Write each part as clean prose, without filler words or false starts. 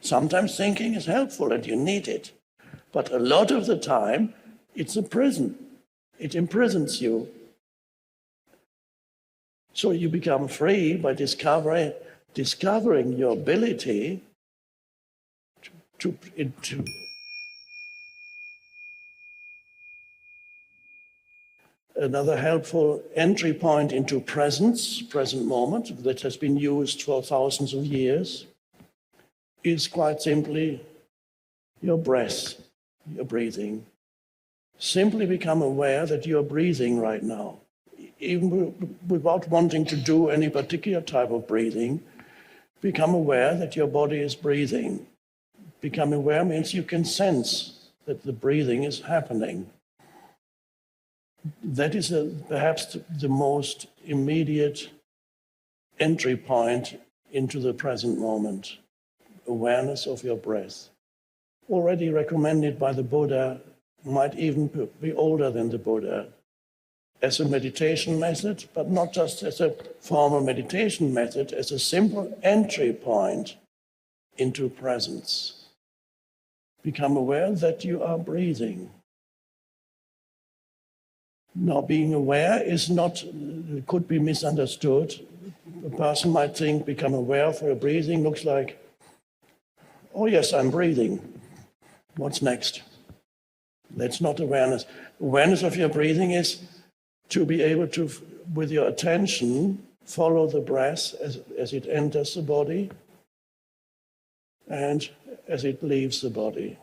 Sometimes thinking is helpful and you need it. But a lot of the time, it's a prison. It imprisons you. So you become free by discovering your ability to another helpful entry point into present moment, that has been used for thousands of years, is quite simply your breath, your breathing. Simply become aware that you're breathing right now. Even without wanting to do any particular type of breathing, become aware that your body is breathing. Become aware means you can sense that the breathing is happening. That is perhaps the most immediate entry point into the present moment. Awareness of your breath. Already recommended by the Buddha, might even be older than the Buddha, as a meditation method, but not just as a formal meditation method, as a simple entry point into presence. Become aware that you are breathing. Now, being aware could be misunderstood. A person might think become aware of your breathing looks like, oh yes, I'm breathing. What's next? That's not awareness. Awareness of your breathing is to be able to, with your attention, follow the breath as it enters the body and as it leaves the body.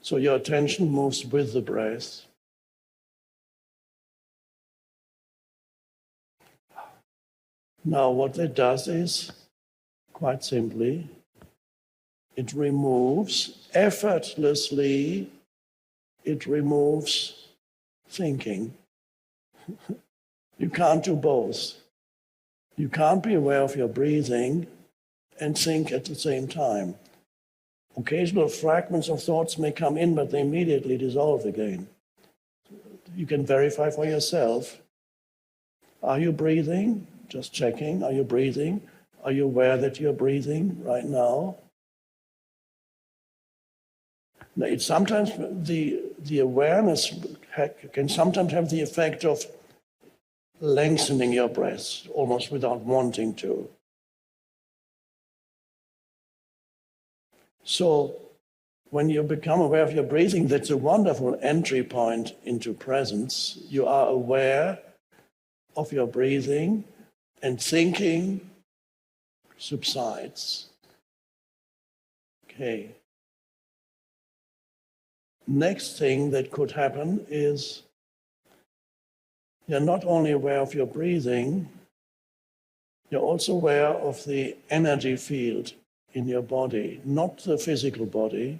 So your attention moves with the breath. Now what that does is, quite simply, it removes effortlessly, it removes thinking. You can't do both. You can't be aware of your breathing and think at the same time. Occasional fragments of thoughts may come in, but they immediately dissolve again. You can verify for yourself. Are you breathing? Just checking. Are you breathing? Are you aware that you're breathing right now? Now, it's sometimes the awareness can sometimes have the effect of lengthening your breath, almost without wanting to. So when you become aware of your breathing, that's a wonderful entry point into presence. You are aware of your breathing and thinking subsides. Okay. Next thing that could happen is you're not only aware of your breathing, you're also aware of the energy field in your body, not the physical body,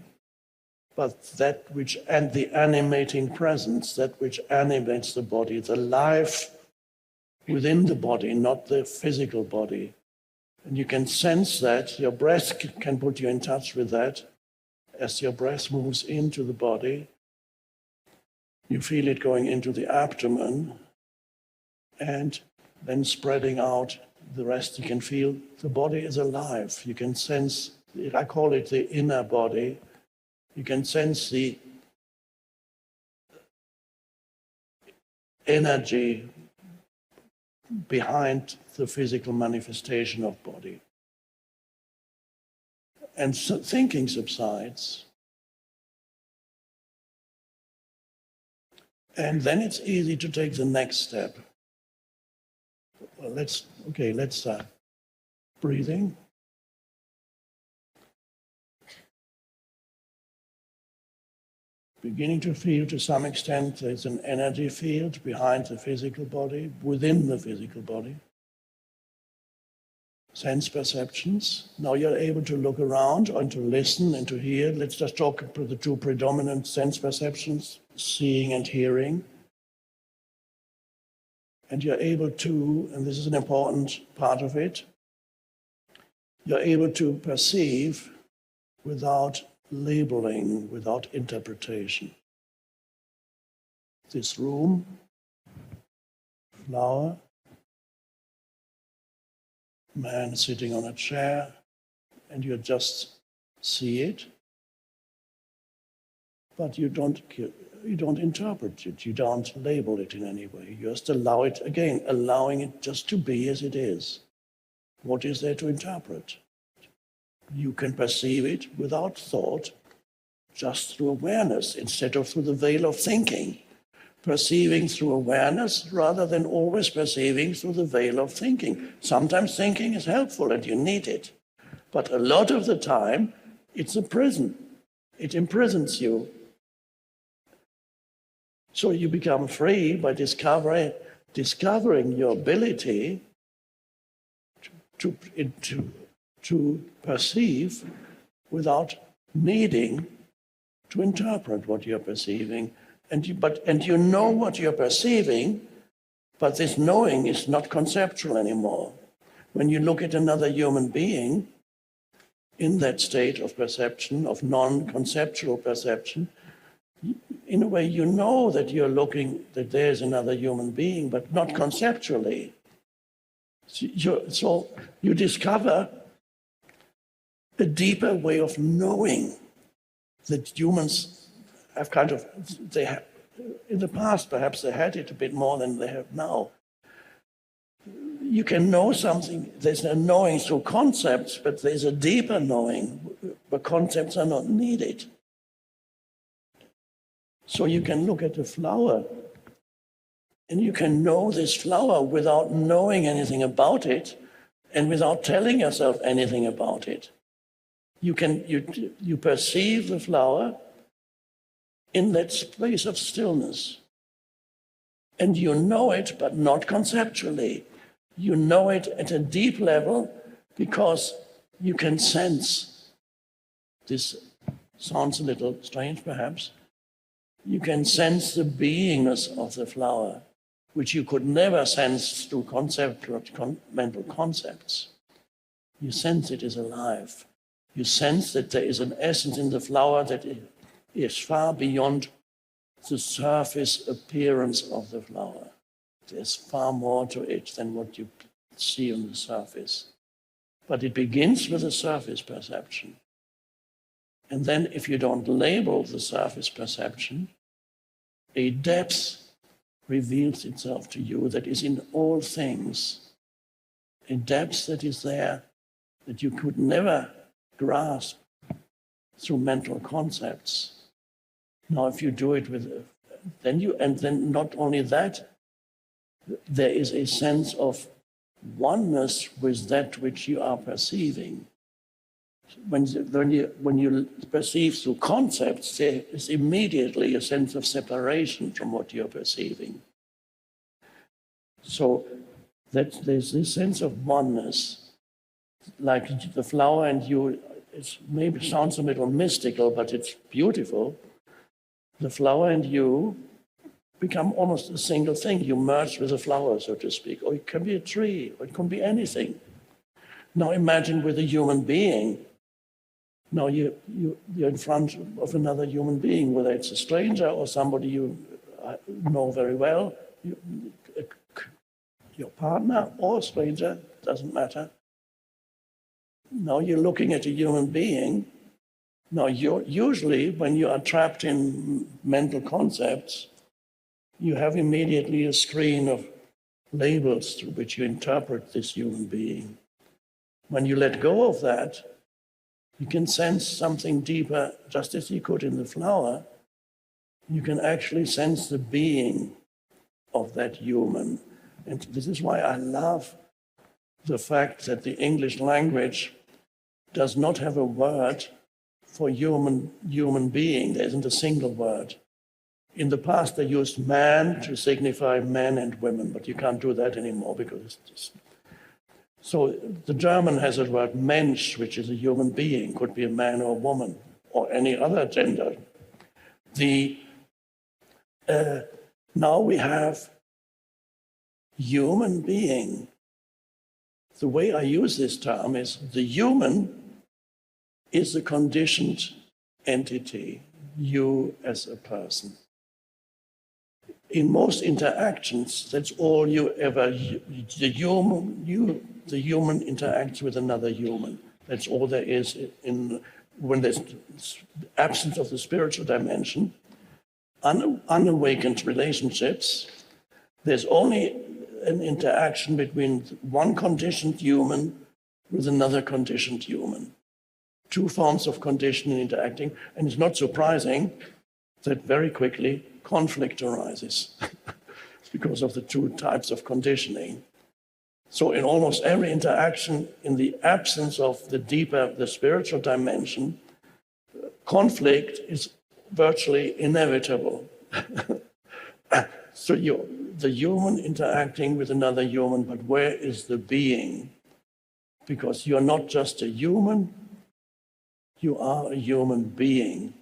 but that which, and the animating presence, that which animates the body, the life within the body, not the physical body. And you can sense that. Your breath can put you in touch with that. As your breath moves into the body, you feel it going into the abdomen and then spreading out the rest. You can feel the body is alive. You can sense, I call it the inner body. You can sense the energy behind the physical manifestation of body. And so thinking subsides. And then it's easy to take the next step. Well, let's start. Breathing. Beginning to feel to some extent there's an energy field behind the physical body, within the physical body. Sense perceptions. Now you're able to look around and to listen and to hear. Let's just talk about the two predominant sense perceptions, seeing and hearing. And you're able to, and this is an important part of it, you're able to perceive without labeling, without interpretation. This room, flower, man sitting on a chair, and you just see it, but you don't interpret it, you don't label it in any way. You just allow it, again, allowing it just to be as it is. What is there to interpret? You can perceive it without thought, just through awareness, instead of through the veil of thinking. Perceiving through awareness rather than always perceiving through the veil of thinking. Sometimes thinking is helpful and you need it, but a lot of the time it's a prison. It imprisons you. So you become free by discovering your ability to perceive without needing to interpret what you're perceiving. And you know what you're perceiving, but this knowing is not conceptual anymore. When you look at another human being in that state of perception, of non-conceptual perception, in a way you know that you're looking, that there's another human being, but not conceptually. So you discover a deeper way of knowing that humans have in the past perhaps they had it a bit more than they have now. You can know something, there's a knowing through concepts, but there's a deeper knowing where concepts are not needed. So you can look at a flower and you can know this flower without knowing anything about it and without telling yourself anything about it. You perceive the flower in that space of stillness. And you know it, but not conceptually. You know it at a deep level because you can sense. This sounds a little strange, perhaps. You can sense the beingness of the flower, which you could never sense through mental concepts. You sense it is alive. You sense that there is an essence in the flower that is far beyond the surface appearance of the flower. There's far more to it than what you see on the surface. But it begins with a surface perception. And then if you don't label the surface perception, a depth reveals itself to you that is in all things. A depth that is there that you could never grasp through mental concepts. Now, if you do it then not only that, there is a sense of oneness with that which you are perceiving. When you perceive through concepts, there is immediately a sense of separation from what you're perceiving. So that there's this sense of oneness, like the flower and you. It maybe sounds a little mystical, but it's beautiful. The flower and you become almost a single thing. You merge with the flower, so to speak. Or it can be a tree, or it can be anything. Now imagine with a human being. Now you're in front of another human being, whether it's a stranger or somebody you know very well, your partner or a stranger, doesn't matter. Now you're looking at a human being. Now usually when you are trapped in mental concepts, you have immediately a screen of labels through which you interpret this human being. When you let go of that, you can sense something deeper, just as you could in the flower. You can actually sense the being of that human. And this is why I love the fact that the English language does not have a word for human being. There isn't a single word. In the past, they used man to signify men and women, but you can't do that anymore because it's just... So the German has a word Mensch, which is a human being, could be a man or a woman or any other gender. Now we have human being. The way I use this term is the human is a conditioned entity, you as a person. In most interactions, that's all you ever, the human interacts with another human. That's all there is when there's absence of the spiritual dimension, unawakened relationships. There's only an interaction between one conditioned human with another conditioned human. Two forms of conditioning interacting, and it's not surprising that very quickly conflict arises because of the two types of conditioning. So in almost every interaction, in the absence of the spiritual dimension, conflict is virtually inevitable. So the human interacting with another human, but where is the being? Because you're not just a human, you are a human being.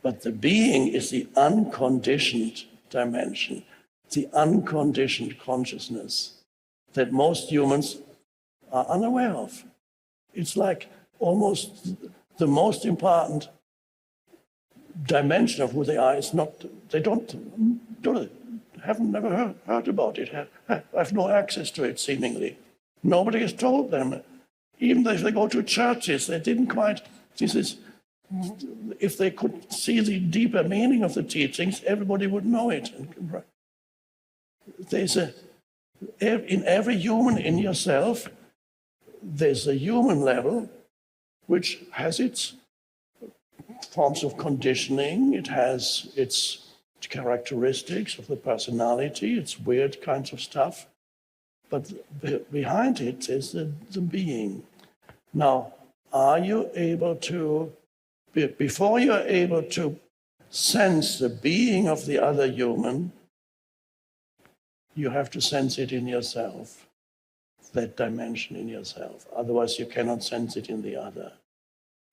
But the being is the unconditioned dimension, the unconditioned consciousness that most humans are unaware of. It's like almost the most important dimension of who they are is not, they haven't never heard about it, have no access to it seemingly. Nobody has told them. Even if they go to churches, they didn't quite, if they could see the deeper meaning of the teachings, everybody would know it. In every human in yourself, there's a human level which has its forms of conditioning, it has its characteristics of the personality, its weird kinds of stuff, but behind it is the being. Now, are you able to, before you're able to sense the being of the other human, you have to sense it in yourself, that dimension in yourself. Otherwise, you cannot sense it in the other.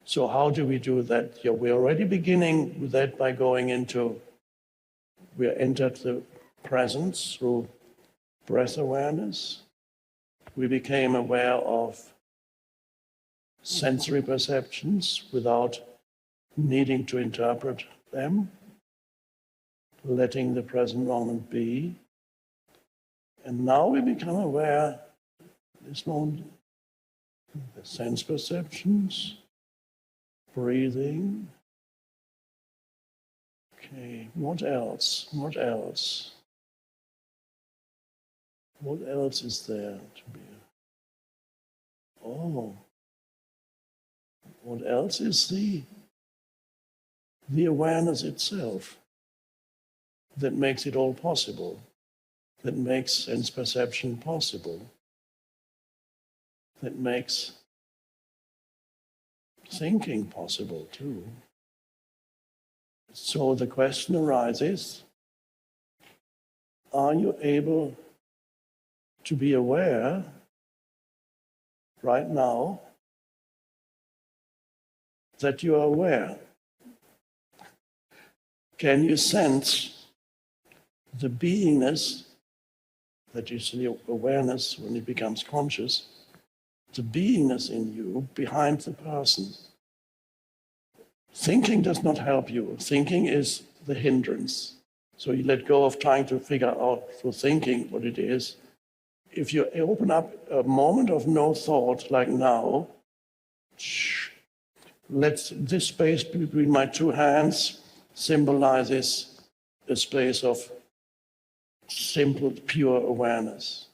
So how do we do that? We're already beginning with that by going into, we entered the presence through breath awareness. We became aware of sensory perceptions without needing to interpret them, letting the present moment be. And now we become aware, this moment, the sense perceptions, breathing. Okay, what else? What else? What else is there to be? Oh, what else is the awareness itself that makes it all possible, that makes sense perception possible, that makes thinking possible too. So the question arises, are you able to be aware right now that you are aware? Can you sense the beingness, that is the awareness when it becomes conscious, the beingness in you behind the person? Thinking does not help you. Thinking is the hindrance. So you let go of trying to figure out through thinking what it is. If you open up a moment of no thought, like now, this space between my two hands symbolizes a space of simple, pure awareness.